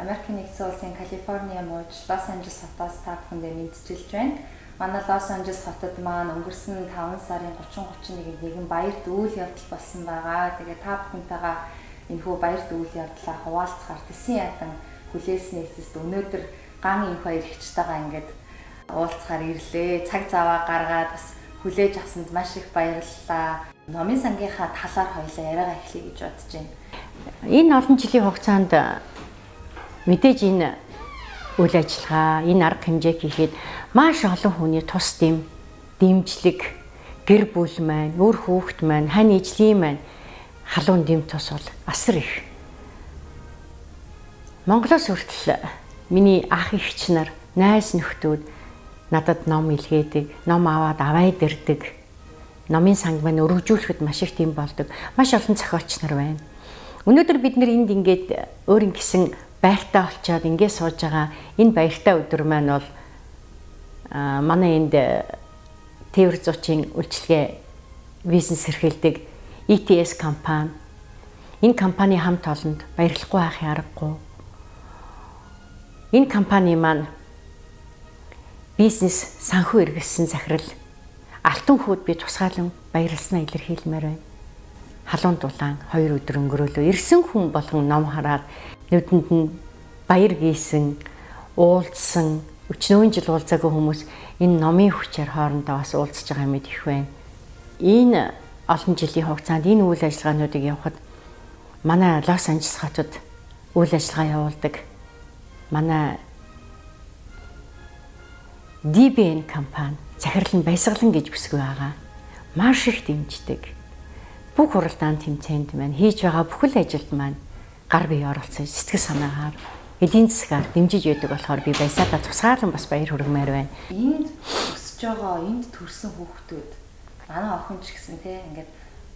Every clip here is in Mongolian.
Америкийн нэгдсэн улсын Калифорни мужид Лос Анжелес хотоос та бүхэндээ мэдчилж байна. Манай Лос Анжелес хотод маань өнгөрсөн 5 сарын 30-31-нд нэгэн баярт үйл явдал болсон байгаа. Тэгээ та бүхэнтэйгээ энэхүү баярт үйл явдлаа хуваалцахаар Тэсэн ядан хүлээсний эцэст өнөөдөр ган энх баяр ихчтэйгээ ингээд уулзахаар ирлээ. Цаг заваа гаргаад бас хүлээж авсанд маш их баярлалаа. Номын сангийнхаа талаар хоёлаа яриагаа эхлэе гэж бодож байна. Энэ олон жилийн хугацаанд мэдээж энэ үйл ажиллагаа, энэ арга хэмжээг хийхэд маш олон хүний тус дэмжлэг, гэр бүл маань, өөр хүүхэд маань, хань ижлийн маань халуун дэм тус бол асар их. Монголоос хүртэл миний ах эгч нар, найз нөхдүүд надад ном илгээдэг, ном аваад аваад ирдэг. Номын санг маань өргөжүүлэхэд маш их тийм болдог. Маш олон зохиолч нар байна. Өнөөдөр бид нэр энд ингээд өөрийн гисэн байртаа олцоод ингээд сууж байгаа. Энэ баяртай өдөр маань бол манай энд тээвэр зуучийн үйлчилгээ бизнес эрхэлдэг ETS компани. Энэ компани хамт олонд баярлахгүй байхын аргагүй. Энэ компани маань бизнес санхүү эргэлсэн захирал Алтан хүүд би тусгаалan баярлснаа илэрхийлмээр байна. Халуун дулаан 2 өдөр өнгөрөөлөө. Ирсэн хүн болгон ном хараад нүдэнд нь баяр гийсэн, уулзсан, өчнөө жил уулзаагүй хүмүүс энэ номын хүчээр хоорондоо бас уулзж байгаа мэт их байна. Энэ олон жилийн хугацаанд энэ үйл ажиллагаануудыг явахад манай Лос Анжелес хотод үйл ажиллагаа явуулдаг. Манай DBN компани захирал нь баясгалан гэж бүсгүй байгаа. Маш их дэмждэг. Бүх хуралдаан тэмцээнд маань хийж байгаа бүхэл ажилд маань гар бие оролцож сэтгэл санаагаар эдийн засгаар дэмжиж яадаг болохоор би баясаадаа тусгаалan бас баяр хүргэмээр байна. Энд өсөж байгаа, энд төрсэн хүүхдүүд манай охин ч гэсэн те ингээд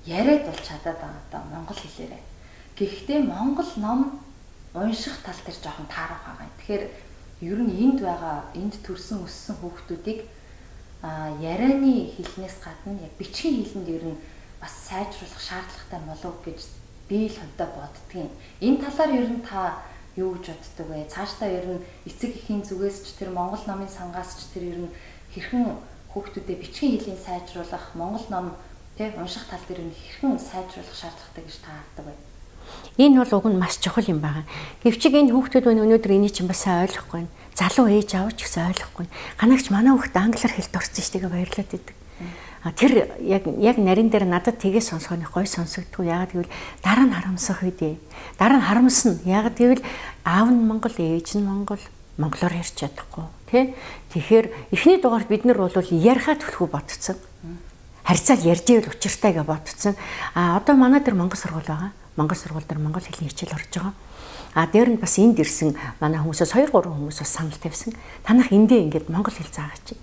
яриад бол чадаад байгаа даа монгол хэлээрээ. Гэхдээ монгол ном унших тал дээр жоохон таарах байгаа. Тэгэхээр ер нь энд байгаа, энд төрсэн өссөн хүүхдүүдийг ярианы хэлнээс гадна яг бичгийн хэлэнд ер нь бас сайжруулах шаардлагатай болов гэж би л хөдөө боддгийн. Энэ талаар ер нь та юу гэж боддог вэ? Цаашдаа ер нь эцэг эхийн зүгээс ч тэр монгол номын сангаас ч тэр ер нь хэрхэн хүүхдүүдэд бичгийн хэлийг сайжруулах, монгол ном тэг унших тал дээр нь хэрхэн сайжруулах шаардлагатай гэж та хардаг вэ? Энэ бол уг нь маш чухал юм байна. Гэвч энэ хүүхдүүд өнөөдөр энийг чинь бас ойлгохгүй. Залуу ээж авч гэсэн ойлгохгүй. Ганагч манай хүүхд англиар хэлд орсон шүү дээ баярлаад идэг. Тэр яг нарийн дээр надад тгээ сонсохны гой сонсогдгүй. Яагаад гэвэл дараа нь харамсах үедээ. Дараа нь харамсна. Яагаад гэвэл аав нь монгол, ээж нь монгол, монголоор ярьж чадахгүй. Тэгэхээр эхний дугаарт бид нар бол ярихаа төлхөө бодцсон. Харьцаал ярьж ивэл учиртай гэж бодцсон. Одоо манай дээр монгол сургууль байгаа. Монгол сургууль дээр монгол хэлний хичээл орж байгаа. Дээр нь бас энд ирсэн манай хүмүүсээс 2-3 хүмүүс бас санал тавьсан. Танах эндээ ингээд монгол хэл заагач.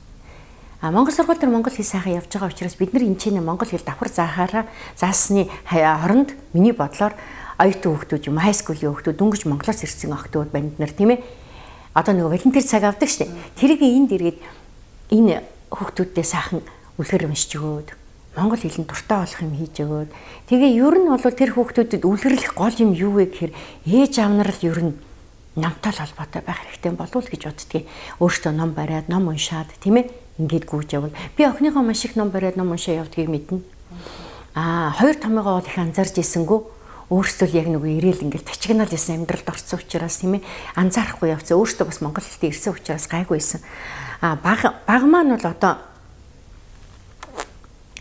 Монгол сургууль дээр монгол хэл сайхан явж байгаа учраас бид нар энэ чинь монгол хэл давхар заахаараа заасны хоронд миний бодлоор оюутан хүүхдүүд юм хайскуулийн хүүхдүүд дөнгөж Монголоос ирсэн охтууд банд нар тийм ээ. Одоо нөгөө волонтер цаг авдаг шүү дээ. Тэрийг энд ирээд энэ хүүхдүүдтэй сайхан үлгэр уншиж өгөөд монгол хэлэнд дуртай болох юм хийж өгөөд тэгээ ер нь бол тэр хүүхдүүдэд үлгэрлэх гол юм юу вэ гэхээр ээж аав нар л ер нь намтай холбоотой байх хэрэгтэй болов уу гэж боддгийг. Өөртөө ном бариад, ном уншаад тийм ээ ингээд гүйж явал би охиныхоо маш их ном бариад, ном уншаа явдгийг мэднэ. Хоёр томьёогоо бол их анзаарч ийсэнгүү өөрсдөө л яг нөгөө ирээл ингээд тачигнаал исэн амьдралд орсон учраас тийм ээ анзаарахгүй явцсан. Өөртөө бас монгол хэлтэй ирсэн учраас гайгүйсэн. Баг маань бол одоо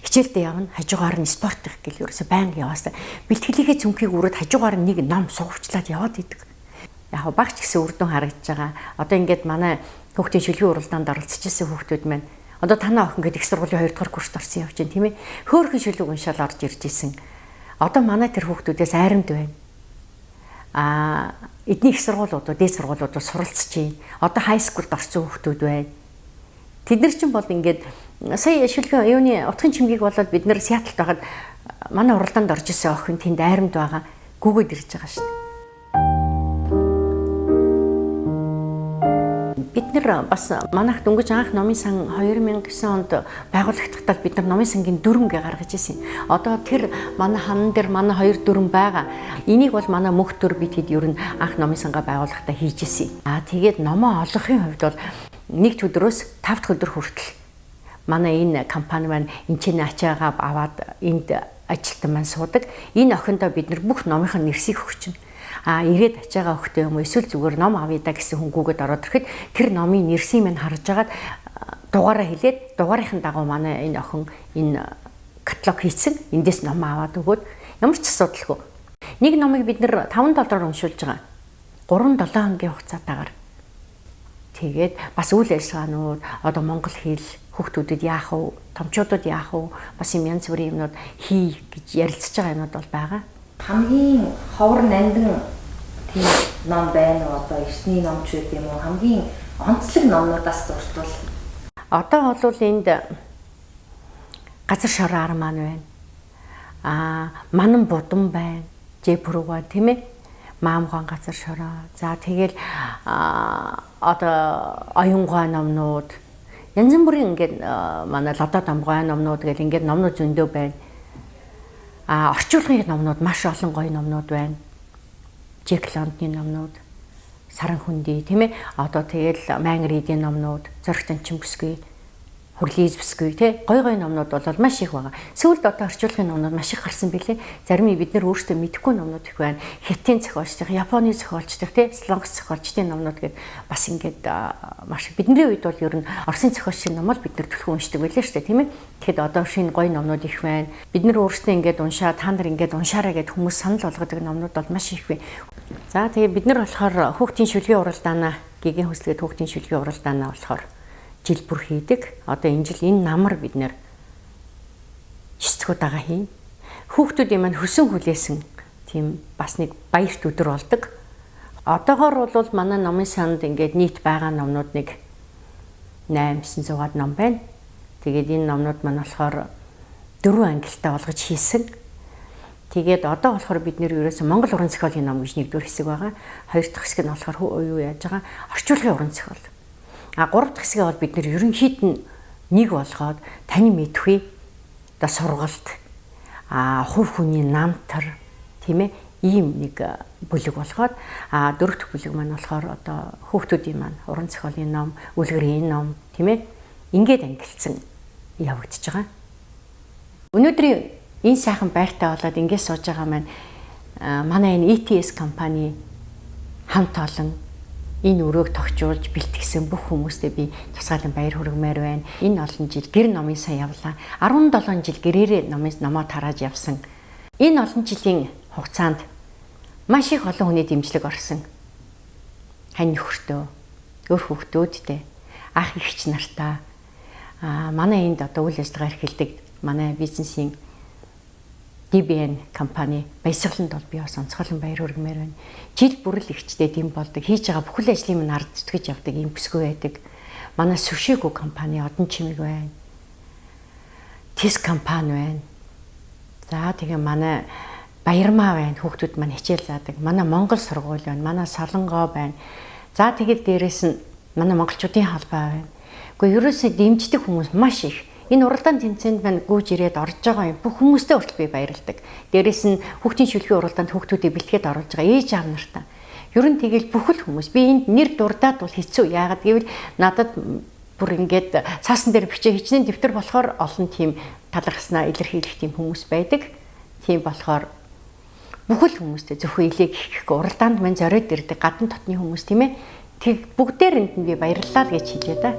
хичээлдээ явна, хажуугаар нь спорт их гэл ерөөсө байнга яваасаа бэлтгэлийнхээ цүнхийг өрөөд хажуугаар нь нэг ном суугчлаад яваад идэг. Яг багч гэсэн үр дүн харагдаж байгаа. Одоо ингээд манай хүүхдийн шүлгийн уралдаанд оролцож ирсэн хүүхдүүд маань одоо танаа охин гэдэг их сургуулийн 2 дугаар курст орсон явж байна тийм ээ. Хөөхөн шүлэг уншаал орж ирж исэн. Одоо манай тэр хүүхдүүдээс айрамд байна. Эдний их сургуулиудад, дээд сургуулиудад суралцж байна. Одоо хай скулд орсон хүүхдүүд байна. Тэд нар чинь бол ингээд сая шүлгийн юуны утгын чимгийг болоод бид нэр Сиэтлд байхад манай уралдаанд орж исэн охин тэнд айрамд байгаа. Гүгөөд ирж байгаа шүү дээ. Бид нэр бас манайх дөнгөж анх номын сан 2009 онд байгуулагдахтаа бид нар номын сангийн дүрмгээ гаргаж ирсэн. Одоо тэр манай хан дээр манай 2 дүрм байгаа. Энийг бол манай мөнх дүр бидэд ер нь анх номын сангаа байгуулахдаа хийж ирсэн. Тэгээд номоо олохын хувьд бол нэг өдрөөс 5 дахь өдөр хүртэл манай энэ компани маань энэчнээ ачаагаа аваад энд ажилтан маань суудаг. Энэ охиндоо бид нар бүх номынхаа нэрсийг өгч чинь. Ирээд ачаагаа өгтөө юм уу эсвэл зүгээр ном авъя да гэсэн хөнгүүгээд ороод ирэхэд тэр номын нэрсийг минь харж агаад дугаараа хэлээд дугаарынхын дагуу манай энэ охин энэ каталог хийсэн. Эндээс ном аваад өгөөд ямар ч асуудалгүй. Нэг номыг бид нэр $5 уншуулж байгаа. 3-7 хоногийн хугацаатаагаар. Тэгээд бас үйл ажиллагаанууд одоо монгол хэл хүүхдүүдэд яах вэ? Томчуудад яах вэ? Бас юм янз бүрийн юмнууд хий гэж ярилцж байгаа юмнууд бол байгаа. Хамгийн ховор нандин тийм ном байна уу? Одоо эртний номч үү юм уу? Хамгийн онцлог номнуудаас дуртвал одоо бол энд газар шороор маань байна. Манан будам байна. Жепрууга тийм ээ. Маамгаан газар шороо. За тэгэл одоо оюунгай номнууд янз бүрийн ингээд манай лодоо дамгай номнууд гэл ингээд номнууд зөндөө байна. Орчуулгын номнууд маш олон гоё номнууд байна. Жек Лондонны номнууд, Саран хүндий тийм ээ. Одоо тэгэл Мангар Идийн номнууд, Зоригт анчин бүсгүй, Хүрлийз бүсгүй тий гоё номнууд бол маш их байгаа. Сүүлд одоо орчуулгын номнууд маш их гарсан билээ. Зарим нь бид нар өөрсдөө мэдэхгүй номнууд их байна. Хятадын зохиолчдын, Японы зохиолчдын тий Солонгос зохиолчдын номнууд гээд бас ингээд маш бидний үед бол ер нь Оросын зохиолчдын ном бол бид нар түлхэн уншдаг байлаа шүү дээ тийм ээ. Тэгэхэд одоо шинэ гоё номнууд их байна. Бид нар өөрсдөө ингээд уншаа, та нар ингээд уншаарай гэд хүмүүс санал болгодог номнууд бол маш их байна. За тэгээ бид нар болохоор хүүхдийн шүлгийн уралдаанаа, гигийн хөслөгэд хүүхдийн шүлгийн уралдаанаа болохоор жил бүр хийдэг. Одоо энэ жил энэ намар бид нэр 9 удаага хийн. Хүүхдүүдийн маань хөсөн хүлээсэн тийм бас нэг баярт өдөр болдог. Одоогоор бол манай номын санд ингээд нийт байгаа номнууд нэг 800-900-аад ном байна. Тэгээд энэ номнууд маань болохоор 4 ангилалтай болгож хийсэн. Тэгээд одоо болохоор бид нэр ерөөсөн Монгол уран зохиолын ном гэж нэгдүгээр хэсэг байгаа. Хоёр дахь хэсэг нь болохоор юу яаж байгаа? Орчуулгын уран зохиол. 3 дахь хэсгээ бол бид нэр ерөнхийд нь нэг болгоод тань мэдхүй одоо сургалт хувь хүний намтар тийм ээ ийм нэг бүлэг болгоод 4 дахь бүлэг маань болохоор одоо хүүхдүүдийн маань уран зохиолын ном, үлгэрийн ном тийм ээ ингээд ангилсан явагдаж байгаа. Өнөөдрийн энэ сайхан байртаа болоод ингээд сууж байгаа маань манай энэ ETS компани хамт олон энэ өрөөг тогтжуулж бэлтгэсэн бүх хүмүүстээ би тусгаалan баяр хүргэмээр байна. Энэ олон жил гэр номын сан явлаа. 17 жил гэрээрээ номоо тарааж явсан. Энэ олон жилийн хугацаанд маш их олон хүний дэмжлэг орсон. Хань нөхөртөө, өөр хүүхдүүдтэй, ах эгч нартаа манай энд одоо үйл ажиллагаа эрхэлдэг манай бизнесийн DBN компани баясгаланд бол би бас онцгойлон баяр хүргэмээр байна. Жил бүрэл ихчтэй дэм болдог. Хийж байгаа бүхэл ажлын минь ард зүтгэж явдаг юм бүсгүй байдаг. Манай Сүшээгүү компани Одон чимэг байна. Тис компани байна. За тэгээ манай Баярмаа байна. Хүүхдүүд маань хичээл заадаг. Манай Монгол сургууль байна. Манай Солонгоо байна. За тэгэл дээрэс нь манай монголчуудын холбоо байна. Гэхдээ ерөөсөө дэмждэг хүмүүс маш их. Энэ уралдаан тэмцээнд маань гүйж ирээд орж байгаа юм. Бүх хүмүүстээ хүртэл би баярлдаг. Дээрээс нь хүүхдийн шүлгийн уралдаанд хүүхдүүдийг бэлтгээд оруулж байгаа ээж аав нартаа. Ер нь тэгэл бүхэл хүмүүс би энд нэр дурдаад бол хэцүү. Яагаад гэвэл надад бүр ингээд цаасан дээр бичээ хичнээн дэвтэр болохоор олон тийм талархснаа илэрхийлэх тийм хүмүүс байдаг. Тийм болохоор бүхэл хүмүүстэй зөвхөн илээг хийхгүй уралдаанд маань зориод ирдэг гадна дотны хүмүүс тийм ээ. Тэг бүгдээрэнд нь би баярлалаа л гэж хэлээ да.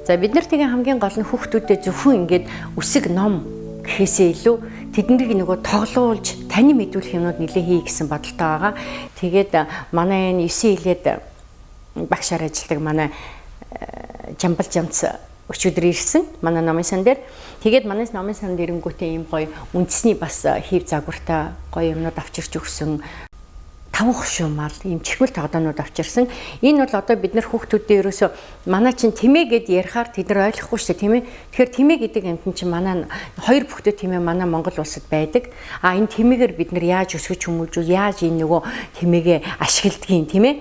За бид нар тэгээ хамгийн гол нь хүүхдүүдэд зөвхөн ингээд үсэг ном гэхээсээ илүү тэднийг нөгөө тоглуулж таны мэдүүлэх юмнууд нэлээ хий гэсэн бодолтой байгаа. Тэгээд манай энэ 9 хилээд багшаар ажилладаг манай Жамбал Жамц өчигдөр ирсэн манай номын сан дээр. Тэгээд манай номын санд ирэнгүүтээ ийм гоё үндэсний бас хийв загвартай гоё юмнууд авчирч өгсөн. Тавх шумал ийм чихмэл тогтоонууд авчирсан. Энэ бол одоо бид нар хүүхдүүдээ ерөөсөө манай чинь тэмээ гэд ярихаар тэд нар ойлгохгүй шүү дээ, тийм ээ. Тэгэхээр тэмээ гэдэг амтэн чинь манай хоёр бүхтэй тэмээ манай Монгол улсад байдаг. А энэ тэмээгээр бид нар яаж өсгөж хүмүүжүүл, яаж энэ нөгөө тэмээгээ ашигладгийг, тийм ээ.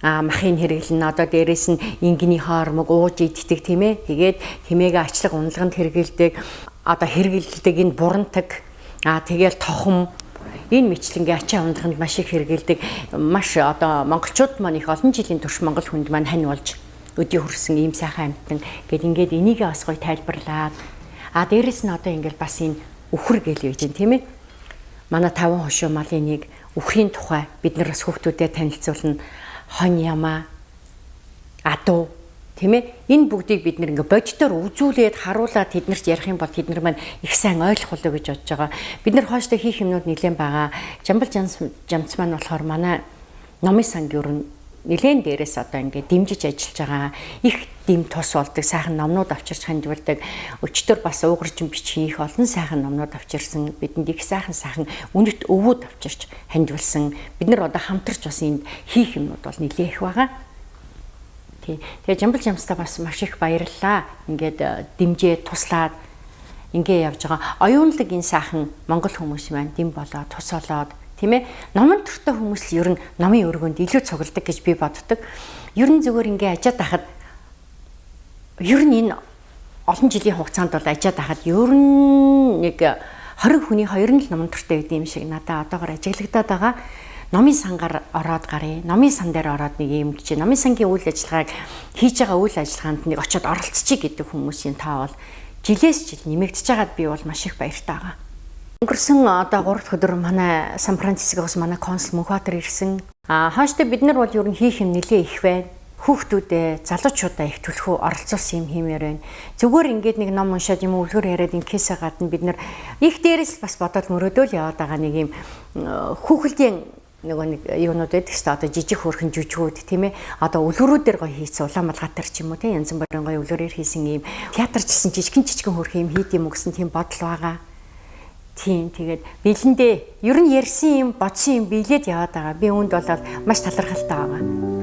Махын хэрэглэн одоо дээрэс нь ингийн хоормог ууж иддэг, тийм ээ. Тэгээд тэмээгээ ачлаг унлаганд хэрэгэлдэг, одоо хэрэгэлдэг энэ бурантаг, тэгээл тохом энэ мэтлэнгийн ачаа унлаганд маш их хэрэгэлдэг. Маш одоо монголчууд маань их олон жилийн турш монгол хүнд маань хань болж өдий хүрсэн ийм сайхан амтан гэд ингээд энийгээ бас гоё тайлбарлаад дээрэс нь одоо ингээд бас энэ үхэр гэл байж гэн, тийм ээ. Манай 5 хошуу малын нэг үхрийн тухай бид нар бас хүүхдүүдэд танилцуулна. Хонь ямаа, адуу, тийм ээ. Энэ бүгдийг бид нэр ингээ бодитоор үзүүлээд харуулаад тэднэрт ярих юм бол тэднэр маань их сайн ойлгох болоо гэж бодож байгаа. Бид нар хооштой хийх юмнууд нэлээд байгаа. Жамбал Жамц маань болохоор манай номын санг юу нэлээд дээрээс одоо ингээ дэмжиж ажиллаж байгаа. Их дэм тус болдог сайхан номнууд авчирч хандивалдаг. Өчтөр бас уугарчин бичих их олон сайхан номнууд авчирсан. Бидэнд их сайхан үнэт өвөд авчирч хандивалсан. Бид нар одоо хамтарч бас энд хийх юмнууд бол нэлээд их байгаа. Тэгээ Жамбал Жамцтай бас маш их баярлалаа. Ингээд дэмжээ туслаад ингээ явж байгаа. Оюунлаг энэ сайхан монгол хүмүүс маань дэм болоод тус олоод, тийм ээ. Номон төртэй хүмүүс л ер нь номын өргөнд илүү цугладаг гэж би боддог. Ер нь зүгээр ингээ ажаад ахад ер нь энэ олон жилийн хугацаанд бол ажаад ахад ер нь нэг 20 хүний 2 нь л номон төртэй гэдэг юм шиг надад одоогоор ажиглагдаад байгаа. Номын сангаар ороод гарыг, номын сан дээр ороод нэг юм чи номын сангийн үйл ажиллагааг хийж байгаа үйл ажиллагаанд нэг очиод оролцчих гэдэг хүмүүсийн тоо бол жилээс жил нэмэгдэж байгаад би бол маш их баяртай байгаа. Өнгөрсөн одоо 3 дахь өдөр манай Сан Францискогоос манай консул Мөнхбаатар ирсэн. Хааштай бид нар бол ер нь хийх юм нэлээ их байна. Хүүхдүүдээ, залуучуудаа их төлхөө оролцуулсан юм хиймээр байна. Зүгээр ингээд нэг ном уншаад юм үлгэр яриад инкээсээ гадна бид нар их дээрээс бас бодоод мөрөөдөөл яваад байгаа нэг юм хүүхэлдэйн нөгөө нэг юунууд байдаг шүү дээ. Одоо жижиг хөрхэн жүжигүүд, тийм ээ. Одоо үлгэрүүдээр гоё хийсэн Улаанбаатар ч юм уу, тийм янз бүрийн гоё үлгэрээр хийсэн ийм театрчсан жижигэн хөрх юм хийд юм гэсэн тийм бодол байгаа. Тийм тэгээд бэлэндээ ер нь ярьсан юм, бодсон юм биелээд яваад байгаа. Би үүнд болоод маш талархалтай байгаа.